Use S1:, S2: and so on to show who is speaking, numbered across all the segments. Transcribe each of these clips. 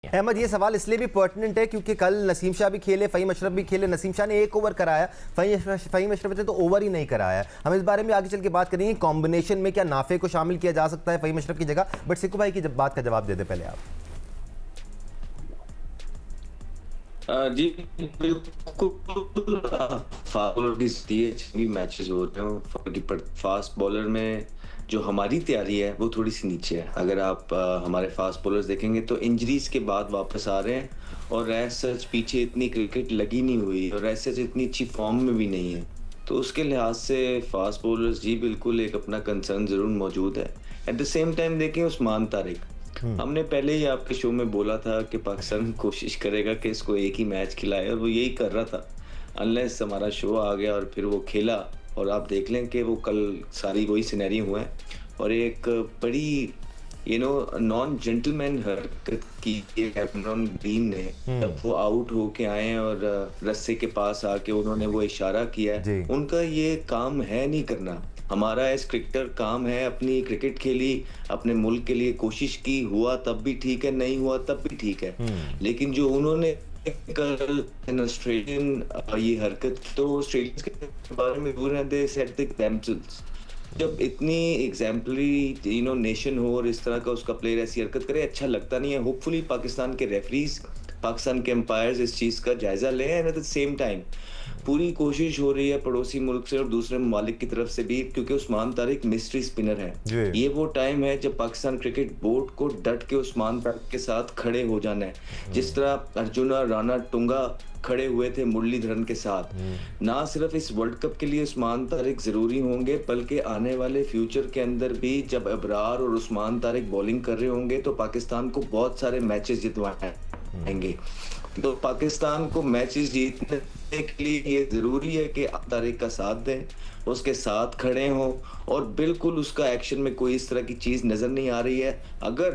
S1: अहमद, ये सवाल इसलिए भी पर्टिनेंट है क्योंकि कल नसीम शाह भी खेले, फ़हीम अशरफ भी खेले। नसीम शाह ने एक ओवर कराया, फ़हीम अशरफ ने तो ओवर ही नहीं कराया। हम इस बारे में आगे चल के बात करेंगे। कॉम्बिनेशन में क्या नाफे को शामिल किया जा सकता है फ़हीम अशरफ की जगह? बट सिक्कू भाई की बात का जवाब दे दे पहले आप।
S2: जी बिल्कुल। मैचेस हो रहे हो, फास्ट बॉलर में जो हमारी तैयारी है वो थोड़ी सी नीचे है। अगर आप हमारे फास्ट बॉलर्स देखेंगे तो इंजरीज के बाद वापस आ रहे हैं, और एज सच पीछे इतनी क्रिकेट लगी नहीं हुई, और एज सच इतनी अच्छी फॉर्म में भी नहीं है। तो उसके लिहाज से फास्ट बॉलर्स जी बिल्कुल एक अपना कंसर्न जरूर मौजूद है। एट द सेम टाइम देखें उस्मान तारिक, हमने पहले ही आपके शो में बोला था कि पाकिस्तान कोशिश करेगा कि इसको एक ही मैच खिलाए, और वो यही कर रहा था अनलेस हमारा शो आ गया और फिर वो खेला। और आप देख लें कि वो कल सारी वही सिनेरियो हुए हैं, और एक बड़ी नॉन जेंटलमैन हरकत की कैमरॉन ग्रीन ने, जब वो आउट होके आए और रस्से के पास आके उन्होंने वो इशारा किया है। उनका ये काम है नहीं करना। हमारा एज क्रिकेटर काम है अपनी क्रिकेट खेली, अपने मुल्क के लिए कोशिश की, हुआ तब भी ठीक है, नहीं हुआ तब भी ठीक है। लेकिन जो उन्होंने कल ऑस्ट्रेलियन ये हरकत, तो ऑस्ट्रेलियंस के बारे में बोल रहे थे, सेट द एग्जाम्पल्स। जब इतनी एग्जाम्पलरी नेशन हो और इस तरह का उसका प्लेयर ऐसी हरकत करे, अच्छा लगता नहीं है। होपफुली पाकिस्तान के रेफरीज, पाकिस्तान के एम्पायर्स इस चीज का जायजा लें, and at the same time पूरी कोशिश हो रही है पड़ोसी मुल्क से और दूसरे ममालिक की तरफ से भी, क्योंकि उस्मान तारिक मिस्ट्री स्पिनर है। ये वो टाइम है जब पाकिस्तान क्रिकेट बोर्ड को डट के उस्मान तारिक के साथ खड़े हो जाना है, जिस तरह अर्जुना राणा टुंगा खड़े हुए थे मुरलीधरन के साथ। ना सिर्फ इस वर्ल्ड कप के लिए उस्मान तारिक जरूरी होंगे, बल्कि आने वाले फ्यूचर के अंदर भी जब अबरार और उस्मान तारिक बॉलिंग कर रहे होंगे तो पाकिस्तान को बहुत सारे मैचेस जितवाएंगे। तो पाकिस्तान को मैचेस जीतने के लिए ये जरूरी है कि तारिक का साथ दें, उसके साथ खड़े हों, और बिल्कुल उसका एक्शन में कोई इस तरह की चीज नजर नहीं आ रही है। अगर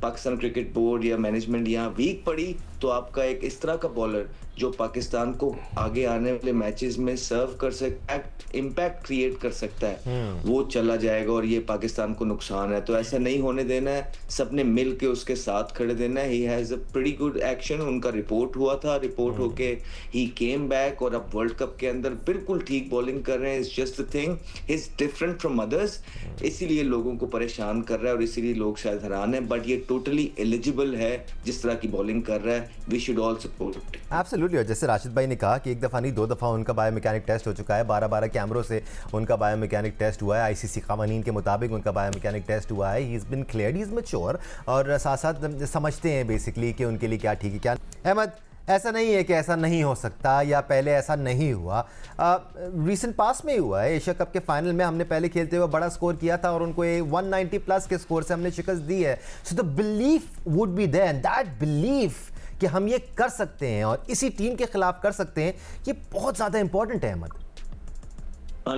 S2: पाकिस्तान क्रिकेट बोर्ड या मैनेजमेंट यहाँ वीक पड़ी तो आपका एक इस तरह का बॉलर जो पाकिस्तान को आगे आने वाले मैचेस में सर्व कर सकता है, इम्पैक्ट क्रिएट कर सकता है, वो चला जाएगा, और ये पाकिस्तान को नुकसान है। तो ऐसा नहीं होने देना है, सबने मिल के उसके साथ खड़े देना है। He has a pretty good action. उनका रिपोर्ट हुआ था, रिपोर्ट होके ही केम बैक, और अब वर्ल्ड कप के अंदर बिल्कुल ठीक बॉलिंग कर रहे हैं। It's just the thing, he is different from others, इसीलिए लोगों को परेशान कर रहा है और इसीलिए लोग शायद हैरान है। बट ये टोटली एलिजिबल है जिस तरह की बॉलिंग कर रहा है। We should all support.
S1: Absolutely. और जैसे राशिद भाई ने कहा कि एक दफ़ा नहीं 2 दफ़ा उनका बायोमैकेनिक टेस्ट हो चुका है, 12 कैमरों से उनका बायोमैकेनिक टेस्ट हुआ है, आईसीसी कानून के मुताबिक उनका बायोमैकेनिक टेस्ट हुआ है। He is been cleared, he is mature, और साथ साथ समझते हैं बेसिकली कि उनके लिए क्या ठीक है क्या। अहमद, ऐसा नहीं है कि ऐसा नहीं हो सकता या पहले ऐसा नहीं हुआ। रीसेंट पास में ही हुआ है। एशिया कप के फाइनल में हमने पहले खेलते हुए बड़ा स्कोर किया था और उनको 190 प्लस के स्कोर से हमने शिकस्त दी है। So the belief would be there, and that belief कि हम ये कर सकते हैं और इसी टीम के खिलाफ कर सकते हैं, ये बहुत ज़्यादा इंपॉर्टेंट है। अहमद,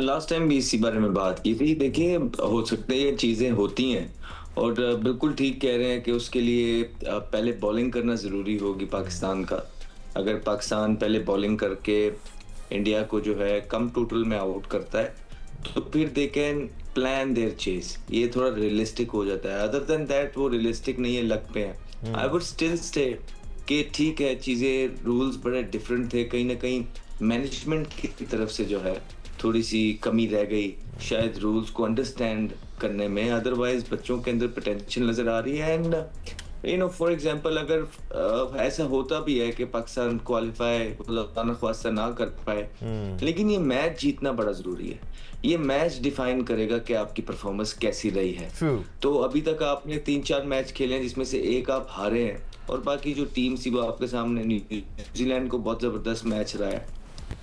S2: लास्ट टाइम भी इसी बारे में बात की थी। देखिए, हो सकता है ये चीज़ें होती हैं, और बिल्कुल ठीक कह रहे हैं कि उसके लिए पहले बॉलिंग करना ज़रूरी होगी पाकिस्तान का। अगर पाकिस्तान पहले बॉलिंग करके इंडिया को जो है कम टोटल में आउट करता है तो फिर they can plan their chase, ये थोड़ा रियलिस्टिक हो जाता है। अदर देन दैट वो रियलिस्टिक नहीं है, लग पे हैं। आई वुड स्टिल स्टे कि ठीक है, चीज़ें रूल्स बड़े डिफरेंट थे, कहीं ना कहीं मैनेजमेंट की तरफ से जो है थोड़ी सी कमी रह गई शायद रूल्स को अंडरस्टैंड करने में। अदरवाइज बच्चों के अंदर पोटेंशियल नजर आ रही है। एंड फॉर एग्जांपल अगर ऐसा होता भी है कि पाकिस्तान क्वालिफाई ख्वास्ता ना कर पाए, लेकिन ये मैच जीतना बड़ा जरूरी है। ये मैच डिफाइन करेगा कि आपकी परफॉर्मेंस कैसी रही है। तो अभी तक आपने 3-4 मैच खेले हैं जिसमें से एक आप हारे हैं, और बाकी जो टीम थी वो आपके सामने न्यूजीलैंड को बहुत जबरदस्त मैच रहा है।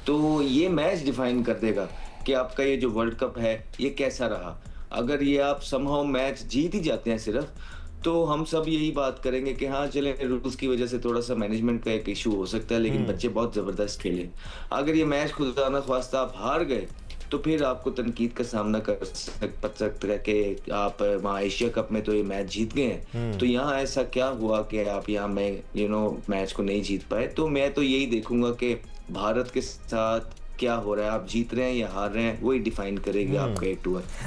S2: तो ये मैच डिफाइन कर देगा कि आपका ये जो वर्ल्ड कप है ये कैसा रहा। अगर ये आप समहाउ मैच जीत ही जाते हैं सिर्फ, तो हम सब यही बात करेंगे कि हाँ चले, रूल्स की वजह से थोड़ा सा मैनेजमेंट का एक इशू हो सकता है, लेकिन बच्चे बहुत जबरदस्त खेले। अगर ये मैच खुदा ना ख्वास्ता आप हार गए तो फिर आपको तनकीद का सामना कर सकता है कि आप वहाँ एशिया कप में तो ये मैच जीत गए हैं, तो यहाँ ऐसा क्या हुआ कि आप यहाँ में मैच को नहीं जीत पाए। तो मैं तो यही देखूंगा कि भारत के साथ क्या हो रहा है, आप जीत रहे हैं या हार रहे हैं, वही डिफाइन करेगी आपका एक टूर।